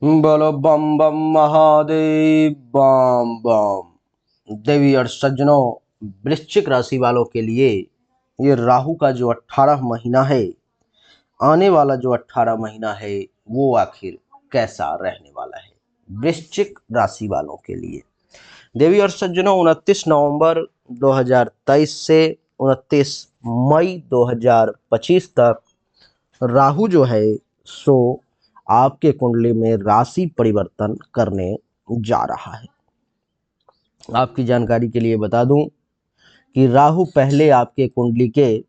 बोलो बम बम महादेव बम बम। देवी और सज्जनों, वृश्चिक राशि वालों के लिए ये राहु का जो 18 महीना है, आने वाला जो 18 महीना है, वो आखिर कैसा रहने वाला है वृश्चिक राशि वालों के लिए। देवी और सज्जनों, 29 नवंबर 2023 से 29 मई 2025 तक राहु जो है सो आपके कुंडली में राशि परिवर्तन करने जा रहा है। आपकी जानकारी के लिए बता दूं कि राहु पहले आपके कुंडली के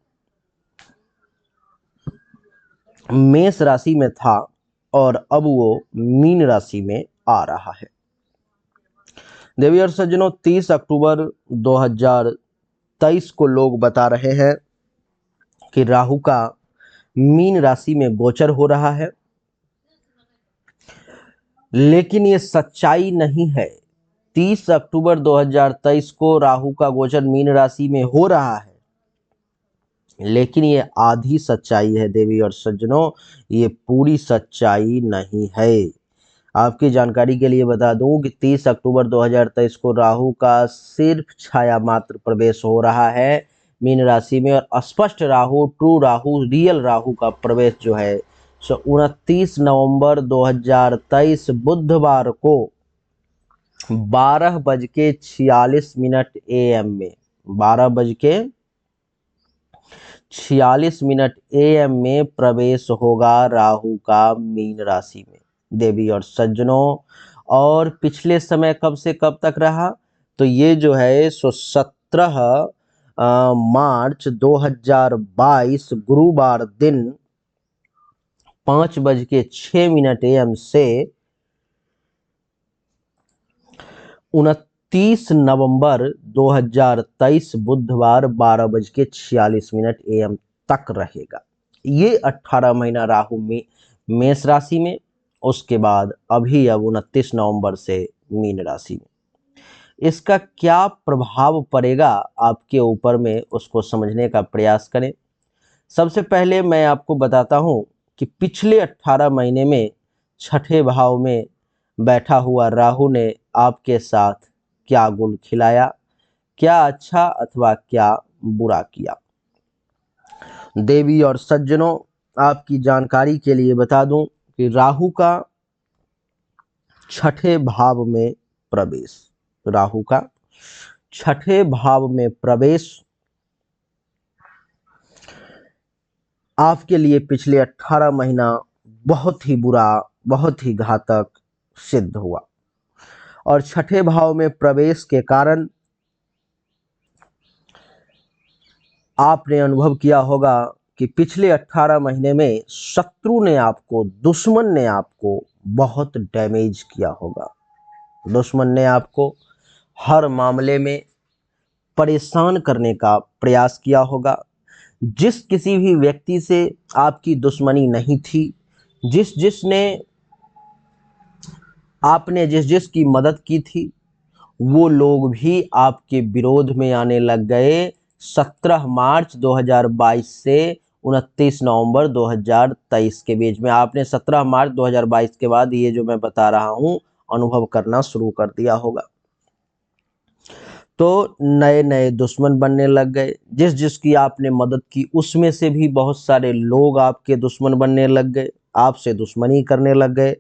मेष राशि में था और अब वो मीन राशि में आ रहा है। देवी और सज्जनों, 30 अक्टूबर 2023 को लोग बता रहे हैं कि राहु का मीन राशि में गोचर हो रहा है, लेकिन ये सच्चाई नहीं है। 30 अक्टूबर 2023 को राहु का गोचर मीन राशि में हो रहा है, लेकिन ये आधी सच्चाई है देवी और सज्जनों, ये पूरी सच्चाई नहीं है। आपकी जानकारी के लिए बता दूं कि 30 अक्टूबर 2023 को राहु का सिर्फ छाया मात्र प्रवेश हो रहा है मीन राशि में, और स्पष्ट राहु, ट्रू राहु, रियल राहु का प्रवेश जो है सो 29 नवंबर 2023 बुधवार को 12:46 AM में 12:46 AM में प्रवेश होगा राहु का मीन राशि में देवी और सज्जनों। और पिछले समय कब से कब तक रहा, तो ये जो है सो 17 मार्च 2022 गुरुवार दिन 5:06 AM से 29 नवंबर 2023 बुधवार 12:46 AM तक रहेगा। ये 18 महीना राहु में मेष राशि में, उसके बाद अब 29 नवंबर से मीन राशि में। इसका क्या प्रभाव पड़ेगा आपके ऊपर में, उसको समझने का प्रयास करें। सबसे पहले मैं आपको बताता हूं कि पिछले 18 महीने में छठे भाव में बैठा हुआ राहु ने आपके साथ क्या गुल खिलाया, क्या अच्छा अथवा क्या बुरा किया। देवी और सज्जनों, आपकी जानकारी के लिए बता दूं कि राहु का छठे भाव में प्रवेश, राहु का छठे भाव में प्रवेश आपके लिए पिछले 18 महीना बहुत ही बुरा, बहुत ही घातक सिद्ध हुआ। और छठे भाव में प्रवेश के कारण आपने अनुभव किया होगा कि पिछले 18 महीने में शत्रु ने आपको, दुश्मन ने आपको बहुत डैमेज किया होगा। दुश्मन ने आपको हर मामले में परेशान करने का प्रयास किया होगा। जिस किसी भी व्यक्ति से आपकी दुश्मनी नहीं थी, आपने जिस जिस की मदद की थी, वो लोग भी आपके विरोध में आने लग गए। 17 मार्च 2022 से 29 नवंबर 2023 के बीच में आपने 17 मार्च 2022 के बाद ये जो मैं बता रहा हूं अनुभव करना शुरू कर दिया होगा। तो नए नए दुश्मन बनने लग गए। जिस जिसकी आपने मदद की उसमें से भी बहुत सारे लोग आपके दुश्मन बनने लग गए, आपसे दुश्मनी करने लग गए।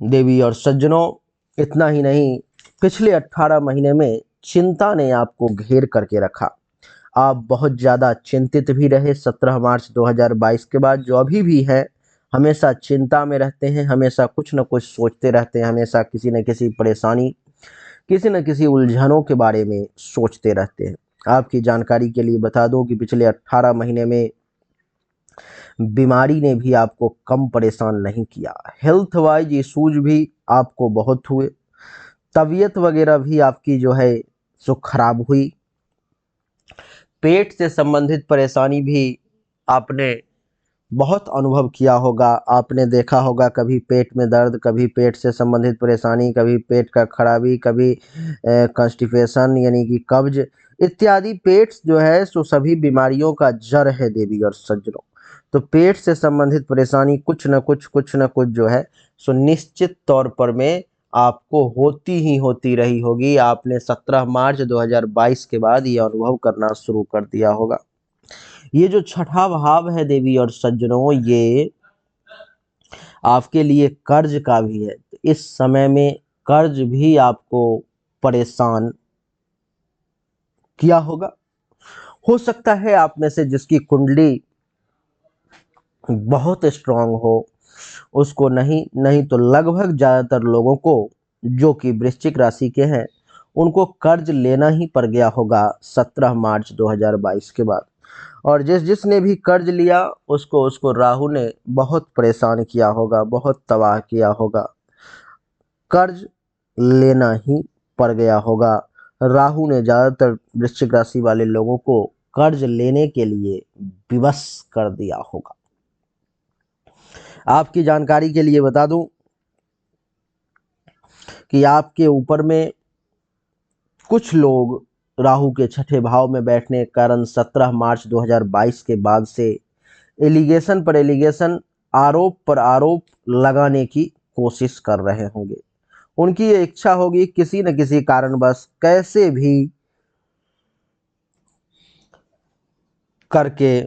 देवी और सज्जनों, इतना ही नहीं, पिछले 18 महीने में चिंता ने आपको घेर करके रखा। आप बहुत ज़्यादा चिंतित भी रहे। 17 मार्च 2022 के बाद जो अभी भी है, हमेशा चिंता में रहते हैं, हमेशा कुछ न कुछ सोचते रहते हैं, हमेशा किसी न किसी परेशानी, किसी न किसी उलझनों के बारे में सोचते रहते हैं। आपकी जानकारी के लिए बता दूं कि पिछले 18 महीने में बीमारी ने भी आपको कम परेशान नहीं किया। हेल्थ वाइज इशूज भी आपको बहुत हुए, तबीयत वगैरह भी आपकी जो है सो खराब हुई। पेट से संबंधित परेशानी भी आपने बहुत अनुभव किया होगा। आपने देखा होगा कभी पेट में दर्द, कभी पेट से संबंधित परेशानी, कभी पेट का खराबी, कभी कॉन्स्टिपेशन यानी कि कब्ज इत्यादि। पेट जो है सो सभी बीमारियों का जड़ है देवी और सज्जनों। तो पेट से संबंधित परेशानी कुछ न कुछ जो है सो निश्चित तौर पर में आपको होती ही होती रही होगी। आपने 17 मार्च 2022 के बाद ये अनुभव करना शुरू कर दिया होगा। ये जो छठा भाव है देवी और सज्जनों, ये आपके लिए कर्ज का भी है। तो इस समय में कर्ज भी आपको परेशान किया होगा। हो सकता है आप में से जिसकी कुंडली बहुत स्ट्रांग हो उसको नहीं, नहीं तो लगभग ज़्यादातर लोगों को जो कि वृश्चिक राशि के हैं उनको कर्ज लेना ही पड़ गया होगा 17 मार्च 2022 के बाद। और जिसने भी कर्ज लिया उसको उसको राहु ने बहुत परेशान किया होगा, बहुत तबाह किया होगा। कर्ज लेना ही पड़ गया होगा। राहु ने ज़्यादातर वृश्चिक राशि वाले लोगों को कर्ज लेने के लिए विवश कर दिया होगा। आपकी जानकारी के लिए बता दूं कि आपके ऊपर में कुछ लोग राहु के छठे भाव में बैठने के कारण 17 मार्च 2022 के बाद से एलिगेशन पर एलिगेशन, आरोप पर आरोप लगाने की कोशिश कर रहे होंगे। उनकी ये इच्छा होगी किसी न किसी कारणवश कैसे भी करके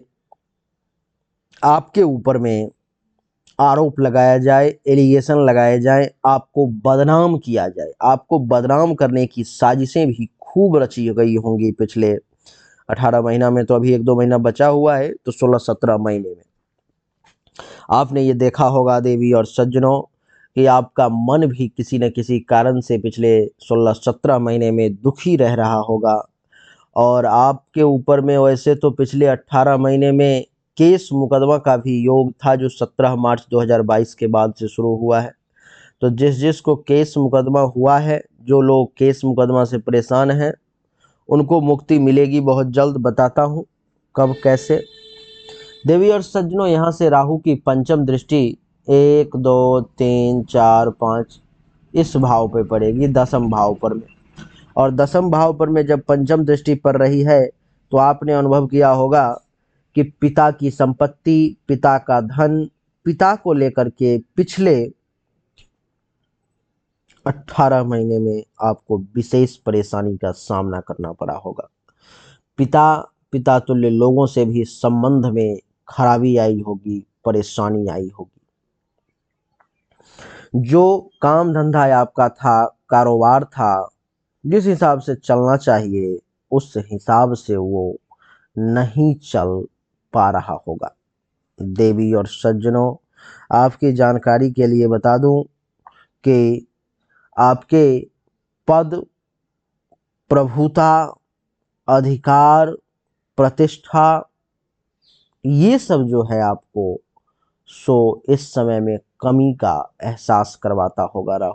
आपके ऊपर में आरोप लगाया जाए, एलिगेशन लगाए जाए, आपको बदनाम किया जाए। आपको बदनाम करने की साजिशें भी खूब रची गई होंगी पिछले 18 महीना में। तो अभी 1-2 महीना बचा हुआ है, तो 16-17 महीने में आपने ये देखा होगा देवी और सज्जनों कि आपका मन भी किसी न किसी कारण से पिछले 16-17 महीने में दुखी रह रहा होगा। और आपके ऊपर में वैसे तो पिछले 18 महीने में केस मुकदमा का भी योग था जो 17 मार्च 2022 के बाद से शुरू हुआ है। तो जिसको केस मुकदमा हुआ है, जो लोग केस मुकदमा से परेशान हैं उनको मुक्ति मिलेगी बहुत जल्द। बताता हूँ कब कैसे। देवी और सज्जनों, यहाँ से राहु की पंचम दृष्टि 1 2 3 4 5 इस भाव पे पड़ेगी, दसम भाव पर में। और दसम भाव पर में जब पंचम दृष्टि पड़ रही है तो आपने अनुभव किया होगा कि पिता की संपत्ति, पिता का धन, पिता को लेकर के पिछले 18 महीने में आपको विशेष परेशानी का सामना करना पड़ा होगा। पिता पिता तुल्य लोगों से भी संबंध में खराबी आई होगी, परेशानी आई होगी। जो काम धंधा आपका था, कारोबार था, जिस हिसाब से चलना चाहिए उस हिसाब से वो नहीं चल पा रहा होगा। देवी और सज्जनों, आपकी जानकारी के लिए बता दूं कि आपके पद, प्रभुता, अधिकार, प्रतिष्ठा, ये सब जो है आपको सो इस समय में कमी का एहसास करवाता होगा राहु।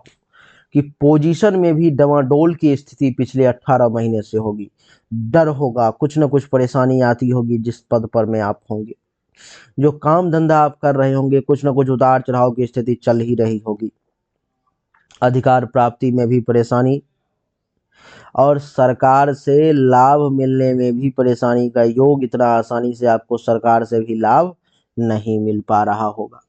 कि पोजीशन में भी डमाडोल की स्थिति पिछले 18 महीने से होगी। डर होगा, कुछ न कुछ परेशानी आती होगी जिस पद पर में आप होंगे। जो काम धंधा आप कर रहे होंगे कुछ न कुछ उतार चढ़ाव की स्थिति चल ही रही होगी। अधिकार प्राप्ति में भी परेशानी और सरकार से लाभ मिलने में भी परेशानी का योग। इतना आसानी से आपको सरकार से भी लाभ नहीं मिल पा रहा होगा।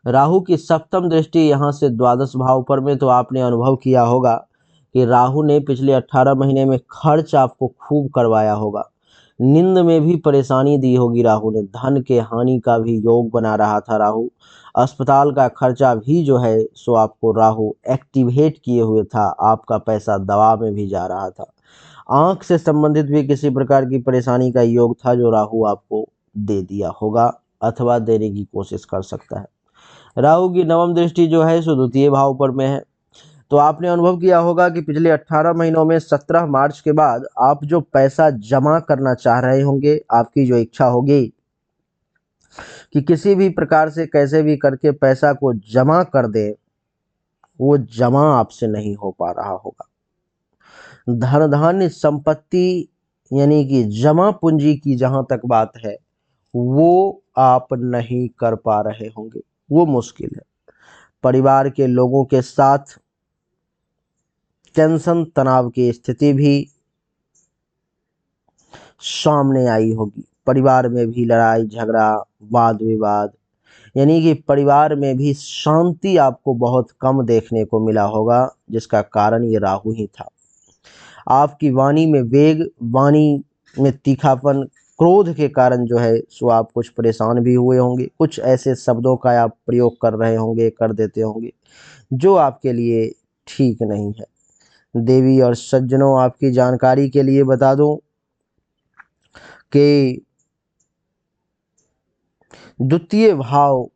राहु की सप्तम दृष्टि यहाँ से द्वादश भाव पर में, तो आपने अनुभव किया होगा कि राहु ने पिछले 18 महीने में खर्च आपको खूब करवाया होगा। नींद में भी परेशानी दी होगी राहु ने। धन के हानि का भी योग बना रहा था राहु। अस्पताल का खर्चा भी जो है सो आपको राहु एक्टिवेट किए हुए था। आपका पैसा दवा में भी जा रहा था। आंख से संबंधित भी किसी प्रकार की परेशानी का योग था जो राहु आपको दे दिया होगा अथवा देने की कोशिश कर सकता है। राहु की नवम दृष्टि जो है सो द्वितीय भाव पर में है। तो आपने अनुभव किया होगा कि पिछले 18 महीनों में 17 मार्च के बाद आप जो पैसा जमा करना चाह रहे होंगे, आपकी जो इच्छा होगी कि किसी भी प्रकार से कैसे भी करके पैसा को जमा कर दे, वो जमा आपसे नहीं हो पा रहा होगा। धन धान्य संपत्ति यानी कि जमा पूंजी की जहां तक बात है वो आप नहीं कर पा रहे होंगे, वो मुश्किल है। परिवार के लोगों के साथ टेंशन तनाव की स्थिति भी सामने आई होगी। परिवार में भी लड़ाई झगड़ा, वाद विवाद, यानी कि परिवार में भी शांति आपको बहुत कम देखने को मिला होगा, जिसका कारण ये राहु ही था। आपकी वाणी में वेग, वाणी में तीखापन, क्रोध के कारण जो है सो आप कुछ परेशान भी हुए होंगे। कुछ ऐसे शब्दों का आप प्रयोग कर रहे होंगे, कर देते होंगे, जो आपके लिए ठीक नहीं है। देवी और सज्जनों, आपकी जानकारी के लिए बता दूं कि द्वितीय भाव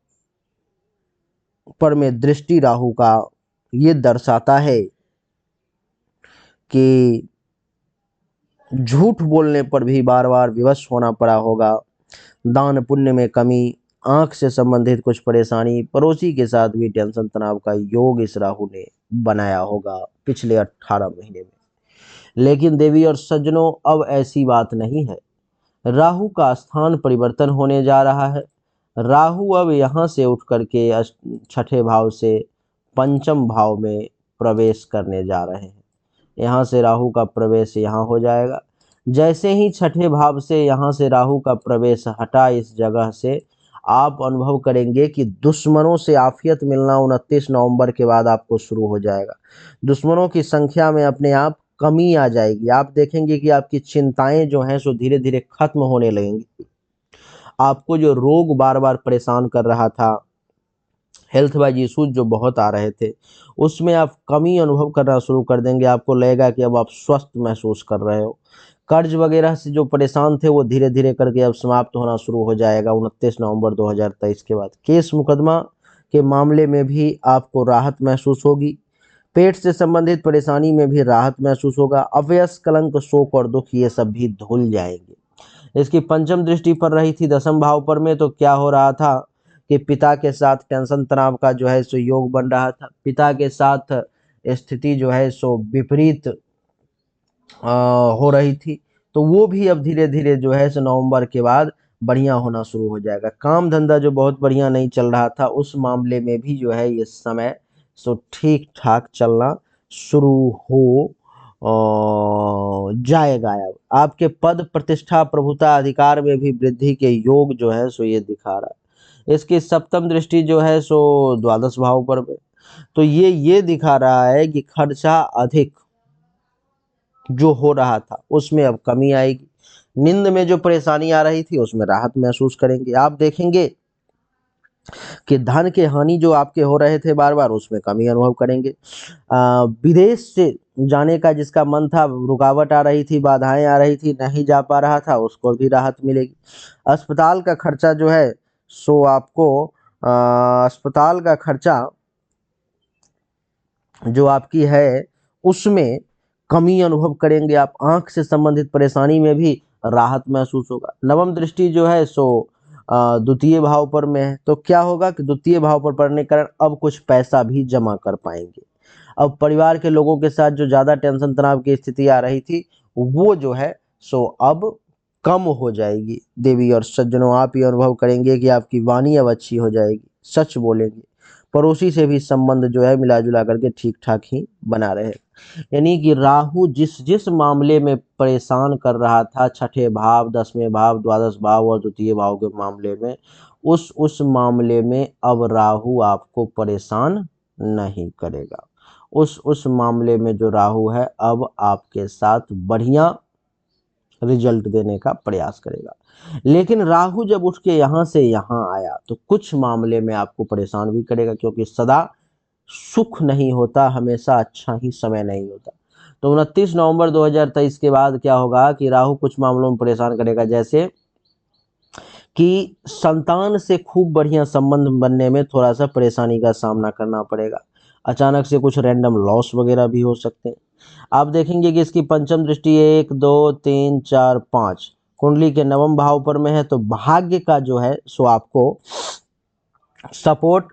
पर में दृष्टि राहु का ये दर्शाता है कि झूठ बोलने पर भी बार बार विवश होना पड़ा होगा, दान पुण्य में कमी, आंख से संबंधित कुछ परेशानी, पड़ोसी के साथ भी टेंशन तनाव का योग इस राहु ने बनाया होगा पिछले 18 महीने में। लेकिन देवी और सज्जनों, अब ऐसी बात नहीं है। राहु का स्थान परिवर्तन होने जा रहा है। राहु अब यहाँ से उठ करके छठे भाव से पंचम भाव में प्रवेश करने जा रहे हैं। यहाँ से राहु का प्रवेश यहाँ हो जाएगा। जैसे ही छठे भाव से यहाँ से राहु का प्रवेश हटा इस जगह से, आप अनुभव करेंगे कि दुश्मनों से आफियत मिलना 29 नवंबर के बाद आपको शुरू हो जाएगा। दुश्मनों की संख्या में अपने आप कमी आ जाएगी। आप देखेंगे कि आपकी चिंताएं जो हैं सो धीरे धीरे खत्म होने लगेंगी। आपको जो रोग बार बार परेशान कर रहा था, हेल्थ वाइज इशूज जो बहुत आ रहे थे, उसमें आप कमी अनुभव करना शुरू कर देंगे। आपको लगेगा कि अब आप स्वस्थ महसूस कर रहे हो। कर्ज वगैरह से जो परेशान थे वो धीरे धीरे करके अब समाप्त होना शुरू हो जाएगा 29 नवंबर 2023 के बाद। केस मुकदमा के मामले में भी आपको राहत महसूस होगी। पेट से संबंधित परेशानी में भी राहत महसूस होगा। अपयश, कलंक, शोक और दुख ये सब भी धुल जाएंगे। इसकी पंचम दृष्टि पर रही थी 10वें भाव पर में, तो क्या हो रहा था कि पिता के साथ टेंशन तनाव का जो है सो योग बन रहा था। पिता के साथ स्थिति जो है सो विपरीत हो रही थी, तो वो भी अब धीरे धीरे जो है सो नवंबर के बाद बढ़िया होना शुरू हो जाएगा। काम धंधा जो बहुत बढ़िया नहीं चल रहा था, उस मामले में भी जो है ये समय सो ठीक ठाक चलना शुरू हो जाएगा। अब आपके पद, प्रतिष्ठा, प्रभुता, अधिकार में भी वृद्धि के योग जो है सो ये दिखा रहा है। इसकी सप्तम दृष्टि जो है सो द्वादश भाव पर में, तो ये दिखा रहा है कि खर्चा अधिक जो हो रहा था उसमें अब कमी आएगी। नींद में जो परेशानी आ रही थी उसमें राहत महसूस करेंगे। आप देखेंगे कि धन के हानि जो आपके हो रहे थे बार बार, उसमें कमी अनुभव करेंगे। विदेश से जाने का जिसका मन था, रुकावट आ रही थी, बाधाएं आ रही थी, नहीं जा पा रहा था, उसको भी राहत मिलेगी। अस्पताल का खर्चा जो है सो आपको अस्पताल का खर्चा जो आपकी है उसमें कमी अनुभव करेंगे आप। आंख से संबंधित परेशानी में भी राहत महसूस होगा। नवम दृष्टि जो है सो द्वितीय भाव पर में है, तो क्या होगा कि द्वितीय भाव पर पड़ने के कारण अब कुछ पैसा भी जमा कर पाएंगे। अब परिवार के लोगों के साथ जो ज्यादा टेंशन तनाव की स्थिति आ रही थी, वो जो है सो अब कम हो जाएगी। देवी और सज्जनों, आप ये अनुभव करेंगे कि आपकी वाणी अब अच्छी हो जाएगी, सच बोलेंगे। पड़ोसी से भी संबंध जो है मिला जुला करके ठीक ठाक ही बना रहे। यानी कि राहु जिस जिस मामले में परेशान कर रहा था, छठे भाव, 10वें भाव, द्वादश भाव और द्वितीय भाव के मामले में, उस मामले में अब राहु आपको परेशान नहीं करेगा। उस मामले में जो राहु है अब आपके साथ बढ़िया रिजल्ट देने का प्रयास करेगा। लेकिन राहु जब उठ के यहाँ से यहाँ आया तो कुछ मामले में आपको परेशान भी करेगा, क्योंकि सदा सुख नहीं होता, हमेशा अच्छा ही समय नहीं होता। तो 29 नवंबर 2023 के बाद क्या होगा कि राहु कुछ मामलों में परेशान करेगा, जैसे कि संतान से खूब बढ़िया संबंध बनने में थोड़ा सा परेशानी का सामना करना पड़ेगा। अचानक से कुछ रैंडम लॉस वगैरह भी हो सकते हैं। आप देखेंगे कि इसकी पंचम दृष्टि 1 2 3 4 5 कुंडली के नवम भाव पर में है, तो भाग्य का जो है सो आपको सपोर्ट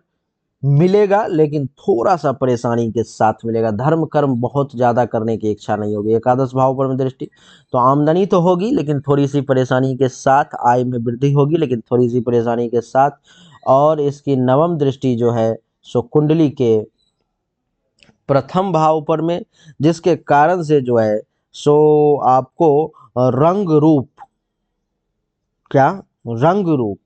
मिलेगा, लेकिन थोड़ा सा परेशानी के साथ मिलेगा। धर्म कर्म बहुत ज्यादा करने की इच्छा नहीं होगी। एकादश भाव पर में दृष्टि, तो आमदनी तो होगी लेकिन थोड़ी सी परेशानी के साथ, आय में वृद्धि होगी लेकिन थोड़ी सी परेशानी के साथ। और इसकी नवम दृष्टि जो है सो कुंडली के प्रथम भाव पर में, जिसके कारण से जो है सो आपको रंग रूप क्या रंग रूप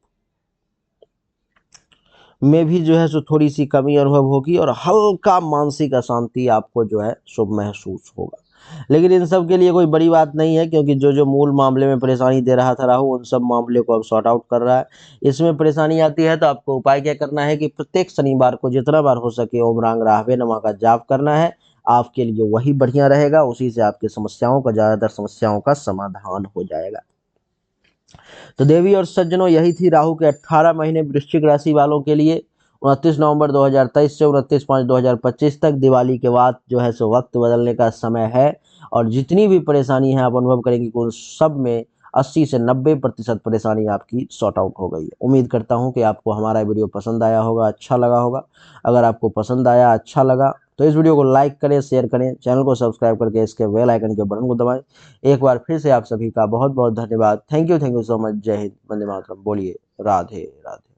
में भी जो है सो थोड़ी सी कमी अनुभव होगी और हल्का मानसिक अशांति आपको जो है सो महसूस होगा। लेकिन इन सब के लिए कोई बड़ी बात नहीं है, क्योंकि जो जो मूल मामले में परेशानी दे रहा था राहु, उन सब मामले को अब सॉर्ट आउट कर रहा है। इसमें परेशानी आती है तो आपको उपाय क्या करना है कि प्रत्येक शनिवार को जितना बार हो सके ओम रांग राहवे नमः का जाप करना है। आपके लिए वही बढ़िया रहेगा, उसी से आपकी समस्याओं का, ज्यादातर समस्याओं का समाधान हो जाएगा। तो देवी और सज्जनों, यही थी राहु के 18 महीने वृश्चिक राशि वालों के लिए 29 नवंबर 2023 से 29/5/2025 तक। दिवाली के बाद जो है सो वक्त बदलने का समय है, और जितनी भी परेशानी है आप अनुभव करेंगे कि उन सब में 80 से 90% परेशानी आपकी सॉर्ट आउट हो गई है। उम्मीद करता हूं कि आपको हमारा वीडियो पसंद आया होगा, अच्छा लगा होगा। अगर आपको पसंद आया, अच्छा लगा, तो इस वीडियो को लाइक करें, शेयर करें, चैनल को सब्सक्राइब करके इसके बेल आइकन के बटन को दबाएं। एक बार फिर से आप सभी का बहुत बहुत धन्यवाद। Thank you so much. जय हिंद, वंदे मातरम। बोलिए राधे राधे।